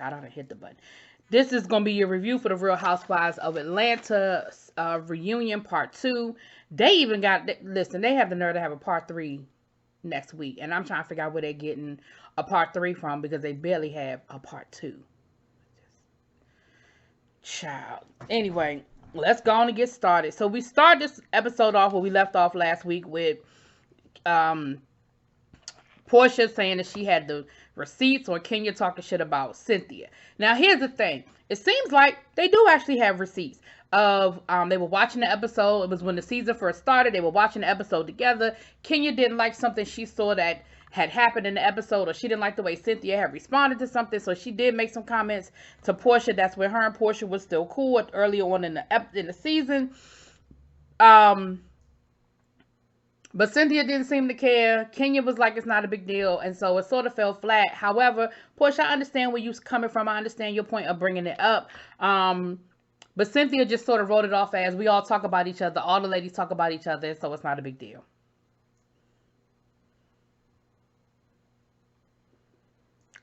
child, I done hit the button. This is going to be your review for the Real Housewives of Atlanta reunion part 2. They even got, listen, they have the nerve to have a part 3 next week. And I'm trying to figure out where they're getting a part 3 from because they barely have a part 2. Child. Anyway, let's go on and get started. So we start this episode off where we left off last week with Portia saying that she had the receipts on Kenya talking shit about Cynthia. Now, here's the thing. It seems like they do actually have receipts of, they were watching the episode. It was when the season first started. They were watching the episode together. Kenya didn't like something she saw that had happened in the episode, or she didn't like the way Cynthia had responded to something. So she did make some comments to Portia. That's when her and Portia was still cool early on in the season. But Cynthia didn't seem to care. Kenya was like, it's not a big deal. And so it sort of fell flat. However, Portia, I understand where you're coming from. I understand your point of bringing it up. But Cynthia just sort of wrote it off as we all talk about each other. All the ladies talk about each other. So it's not a big deal.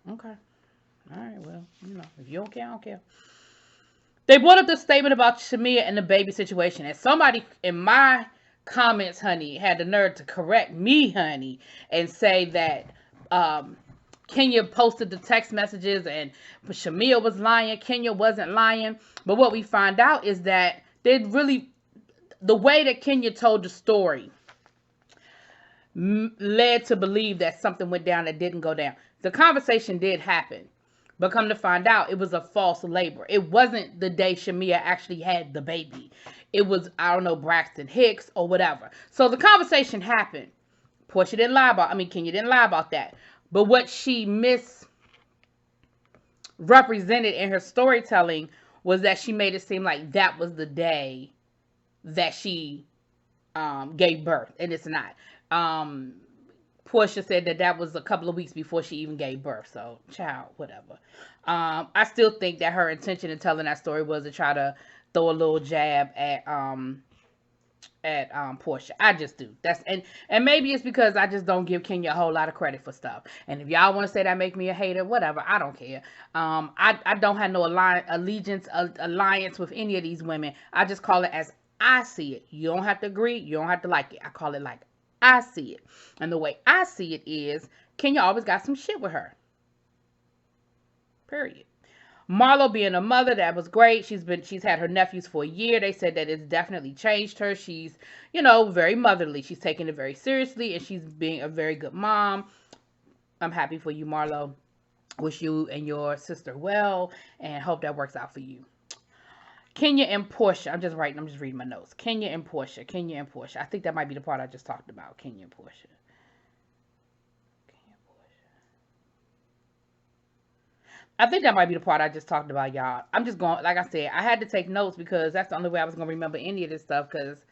Okay. All right. Well, if you don't care, I don't care. They brought up the statement about Shamia and the baby situation. And somebody in my comments, honey, had the nerve to correct me, honey, and say that Kenya posted the text messages and Shamia was lying. Kenya wasn't lying. But what we find out is that the way that Kenya told the story led to believe that something went down that didn't go down. The conversation did happen, but come to find out, it was a false labor. It wasn't the day Shamia actually had the baby. It was, I don't know, Braxton Hicks or whatever. So the conversation happened. Portia didn't lie about, Kenya didn't lie about that. But what she misrepresented in her storytelling was that she made it seem like that was the day that she gave birth. And it's not. Portia said that was a couple of weeks before she even gave birth. So, child, whatever. I still think that her intention in telling that story was to try to throw a little jab at Portia. I just do. And maybe it's because I just don't give Kenya a whole lot of credit for stuff. And if y'all want to say that make me a hater, whatever, I don't care. I don't have no alliance with any of these women. I just call it as I see it. You don't have to agree. You don't have to like it. I call it like I see it. And the way I see it is Kenya always got some shit with her. Period. Marlo being a mother, that was great. She's had her nephews for a year. They said that it's definitely changed her. She's, very motherly. She's taking it very seriously, and she's being a very good mom. I'm happy for you, Marlo. Wish you and your sister well, and hope that works out for you. Kenya and Portia. I'm just reading my notes. Kenya and Portia. I think that might be the part I just talked about. Kenya and Portia. I think that might be the part I just talked about, y'all. I'm just going, like I said, I had to take notes because that's the only way I was going to remember any of this stuff, because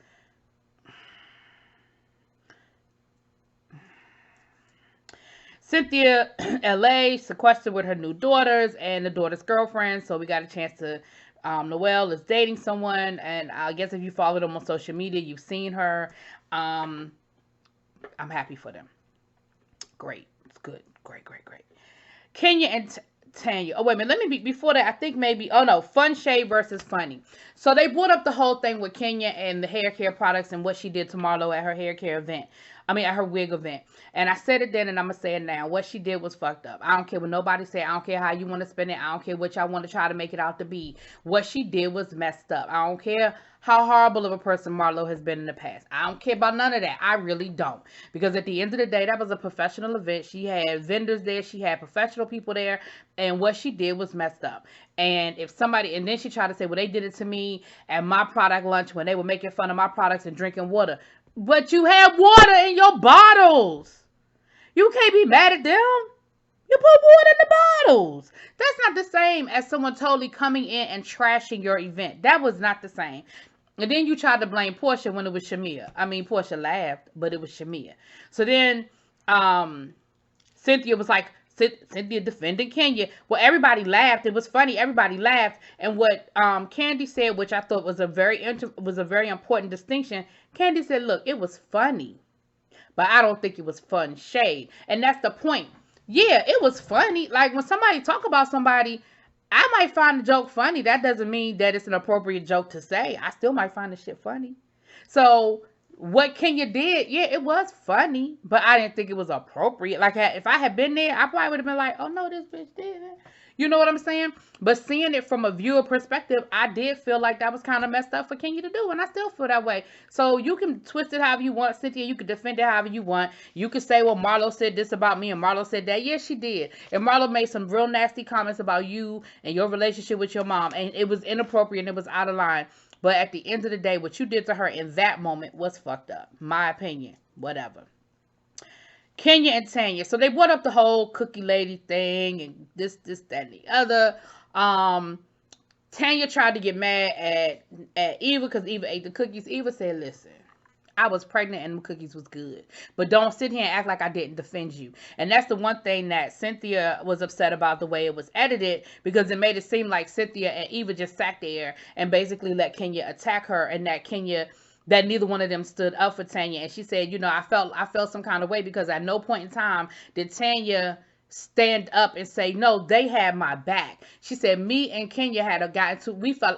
Cynthia, LA, sequestered with her new daughters and the daughter's girlfriend, so we got a chance to, Noelle is dating someone, and I guess if you follow them on social media, you've seen her. I'm happy for them. Great. It's good. Great. Kenya and Tanya. Oh, wait a minute. Let me before that, I think maybe, Fun Shade versus Funny. So they brought up the whole thing with Kenya and the hair care products and what she did to Marlo at her hair care event. At her wig event. And I said it then and I'm going to say it now. What she did was fucked up. I don't care what nobody say. I don't care how you want to spend it. I don't care what y'all want to try to make it out to be. What she did was messed up. I don't care how horrible of a person Marlo has been in the past. I don't care about none of that. I really don't. Because at the end of the day, that was a professional event. She had vendors there. She had professional people there. And what she did was messed up. And then she tried to say, well, they did it to me at my product lunch when they were making fun of my products and drinking water. But you had water in your bottles. You can't be mad at them. You put water in the bottles. That's not the same as someone totally coming in and trashing your event. That was not the same. And then you tried to blame Portia when it was Shamia. Portia laughed, but it was Shamia. So then Cynthia was like, Cynthia defending Kenya. Well, everybody laughed. It was funny. Everybody laughed. And what Candy said, which I thought was a very important distinction, Candy said, look, it was funny, but I don't think it was fun shade. And that's the point. Yeah, it was funny. Like when somebody talk about somebody, I might find the joke funny. That doesn't mean that it's an appropriate joke to say. I still might find the shit funny. So what Kenya did, yeah, it was funny, but I didn't think it was appropriate. Like if I had been there, I probably would have been like, "Oh no, this bitch did it." You know what I'm saying? But seeing it from a viewer perspective, I did feel like that was kind of messed up for Kenya to do, and I still feel that way. So you can twist it however you want, Cynthia. You can defend it however you want. You can say, "Well, Marlo said this about me, and Marlo said that." Yes, she did. And Marlo made some real nasty comments about you and your relationship with your mom, and it was inappropriate and it was out of line. But at the end of the day, what you did to her in that moment was fucked up. My opinion. Whatever. Kenya and Tanya. So they brought up the whole cookie lady thing and this, that, and the other. Tanya tried to get mad at Eva because Eva ate the cookies. Eva said, listen, I was pregnant and the cookies was good. But don't sit here and act like I didn't defend you. And that's the one thing that Cynthia was upset about, the way it was edited, because it made it seem like Cynthia and Eva just sat there and basically let Kenya attack her, and that neither one of them stood up for Tanya. And she said, I felt some kind of way because at no point in time did Tanya stand up and say, no, they had my back. She said, me and Kenya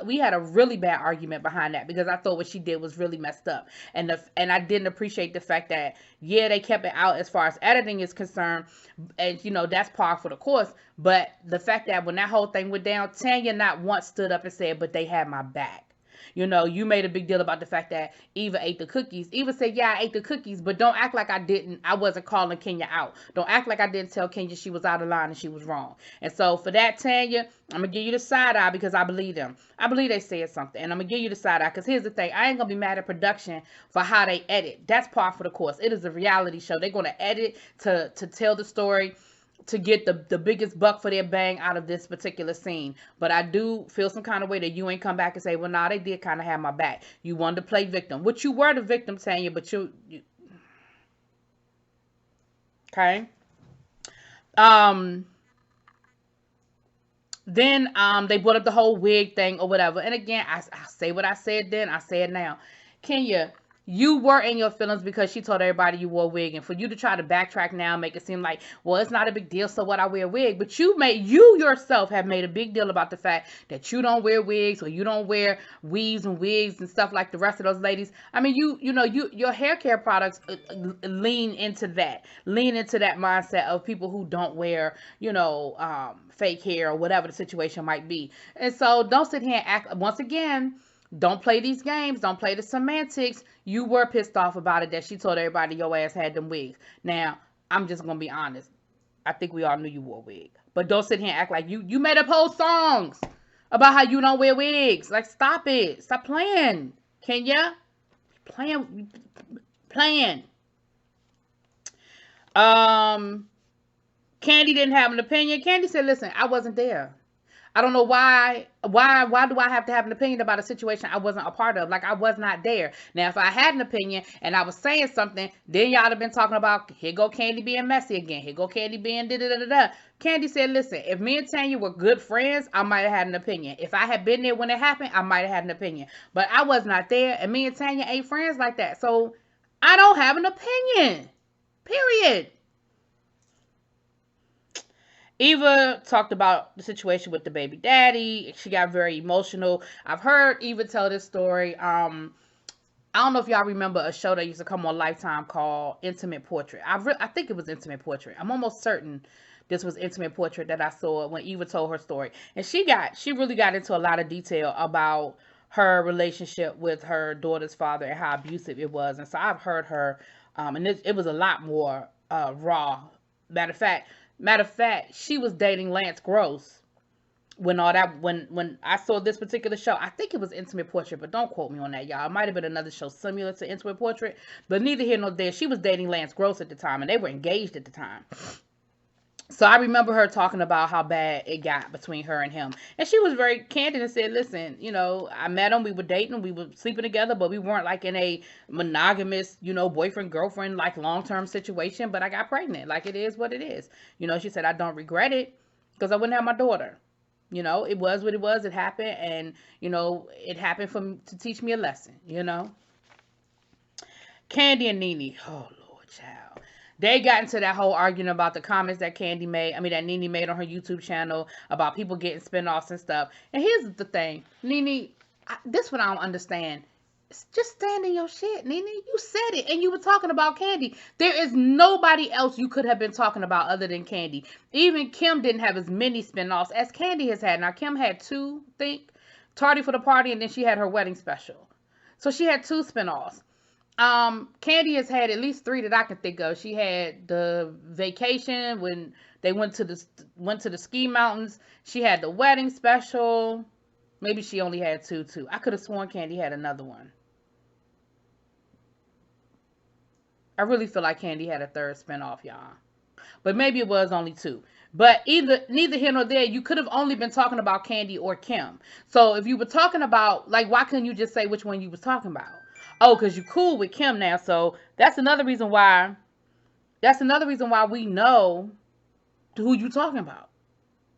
we had a really bad argument behind that because I thought what she did was really messed up. And I didn't appreciate the fact that, yeah, they kept it out as far as editing is concerned. And, that's par for the course. But the fact that when that whole thing went down, Tanya not once stood up and said, but they had my back. You made a big deal about the fact that Eva ate the cookies. Eva said, yeah, I ate the cookies, but don't act like I wasn't calling Kenya out. Don't act like I didn't tell Kenya she was out of line and she was wrong. And so for that, Tanya, I'm going to give you the side eye because I believe them. I believe they said something, and I'm going to give you the side eye because here's the thing. I ain't going to be mad at production for how they edit. That's par for the course. It is a reality show. They're going to edit to tell the story, to get the biggest buck for their bang out of this particular scene. But I do feel some kind of way that you ain't come back and say, well, nah, they did kind of have my back. You wanted to play victim, which you were the victim, Tanya, but you okay. Then they brought up the whole wig thing or whatever. And again, I say what I said then, I say it now. Kenya, you were in your feelings because she told everybody you wore a wig. And for you to try to backtrack now, make it seem like, well, it's not a big deal, so what, I wear a wig. But you yourself have made a big deal about the fact that you don't wear wigs, or you don't wear weaves and wigs and stuff like the rest of those ladies. I mean, your hair care products lean into that mindset of people who don't wear, fake hair or whatever the situation might be. And so don't sit here and act, once again, don't play these games. Don't play the semantics. You were pissed off about it that she told everybody your ass had them wigs. Now, I'm just going to be honest. I think we all knew you wore a wig. But don't sit here and act like you made up whole songs about how you don't wear wigs. Like, stop it. Stop playing. Kenya? Playing. Candy didn't have an opinion. Candy said, listen, I wasn't there. I don't know why do I have to have an opinion about a situation I wasn't a part of? Like, I was not there. Now, if I had an opinion and I was saying something, then y'all have been talking about, here go Candy being messy again. Here go Candy being da-da-da-da-da. Candy said, listen, if me and Tanya were good friends, I might have had an opinion. If I had been there when it happened, I might have had an opinion. But I was not there, and me and Tanya ain't friends like that. So, I don't have an opinion. Period. Eva talked about the situation with the baby daddy. She got very emotional. I've heard Eva tell this story. I don't know if y'all remember a show that used to come on Lifetime called Intimate Portrait. I think it was Intimate Portrait. I'm almost certain this was Intimate Portrait that I saw when Eva told her story. And she really got into a lot of detail about her relationship with her daughter's father and how abusive it was. And so I've heard her, and it was a lot more raw. Matter of fact, she was dating Lance Gross when I saw this particular show. I think it was Intimate Portrait, but don't quote me on that, y'all. It might have been another show similar to Intimate Portrait, but neither here nor there. She was dating Lance Gross at the time, and they were engaged at the time. So I remember her talking about how bad it got between her and him. And she was very candid and said, listen, I met him, we were dating, we were sleeping together, but we weren't like in a monogamous, boyfriend, girlfriend, like long-term situation, but I got pregnant. Like, it is what it is. She said, I don't regret it because I wouldn't have my daughter. It was what it was. It happened. And, it happened to teach me a lesson, Candy and Nene. Oh, Lord, child. They got into that whole argument about the comments that that Nene made on her YouTube channel about people getting spinoffs and stuff. And here's the thing, Nene, this what I don't understand. Just stand in your shit, Nene. You said it, and you were talking about Kandi. There is nobody else you could have been talking about other than Kandi. Even Kim didn't have as many spinoffs as Kandi has had. Now, Kim had two, I think, Tardy for the Party, and then she had her wedding special. So she had two spinoffs. Kandi has had at least three that I can think of. She had the vacation when they went to the ski mountains. She had the wedding special. Maybe she only had two too. I could have sworn Kandi had another one. I really feel like Kandi had a third spinoff, y'all. But maybe it was only two. But neither here nor there, you could have only been talking about Kandi or Kim. So if you were talking about, like, why couldn't you just say which one you was talking about? Oh, because you're cool with Kim now. So that's another reason why. That's another reason why we know who you talking about.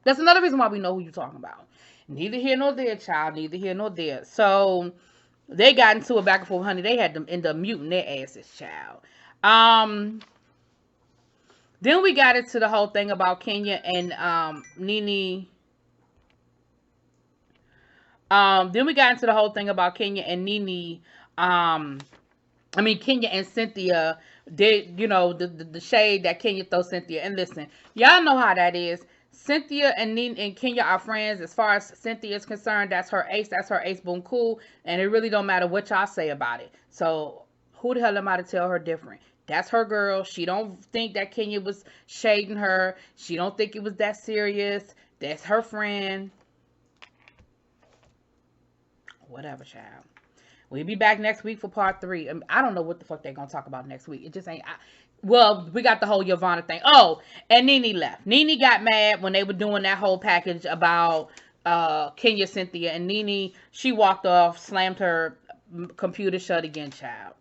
That's another reason why we know who you talking about. Neither here nor there, child. Neither here nor there. So they got into a back and forth, honey. They had to end up muting their asses, child. Then we got into the whole thing about Kenya and Nene. Then we got into the whole thing about Kenya and Nene. Kenya and Cynthia did, the shade that Kenya throws Cynthia. And listen, y'all know how that is. Cynthia and Nene and Kenya are friends. As far as Cynthia is concerned, that's her ace. That's her ace, boom, cool. And it really don't matter what y'all say about it. So who the hell am I to tell her different? That's her girl. She don't think that Kenya was shading her. She don't think it was that serious. That's her friend. Whatever, child. We'll be back next week for part 3. I don't know what the fuck they're going to talk about next week. It just ain't... Well, we got the whole Yvonne thing. Oh, and Nene left. Nene got mad when they were doing that whole package about Kenya, Cynthia. And Nene, she walked off, slammed her computer shut again, child.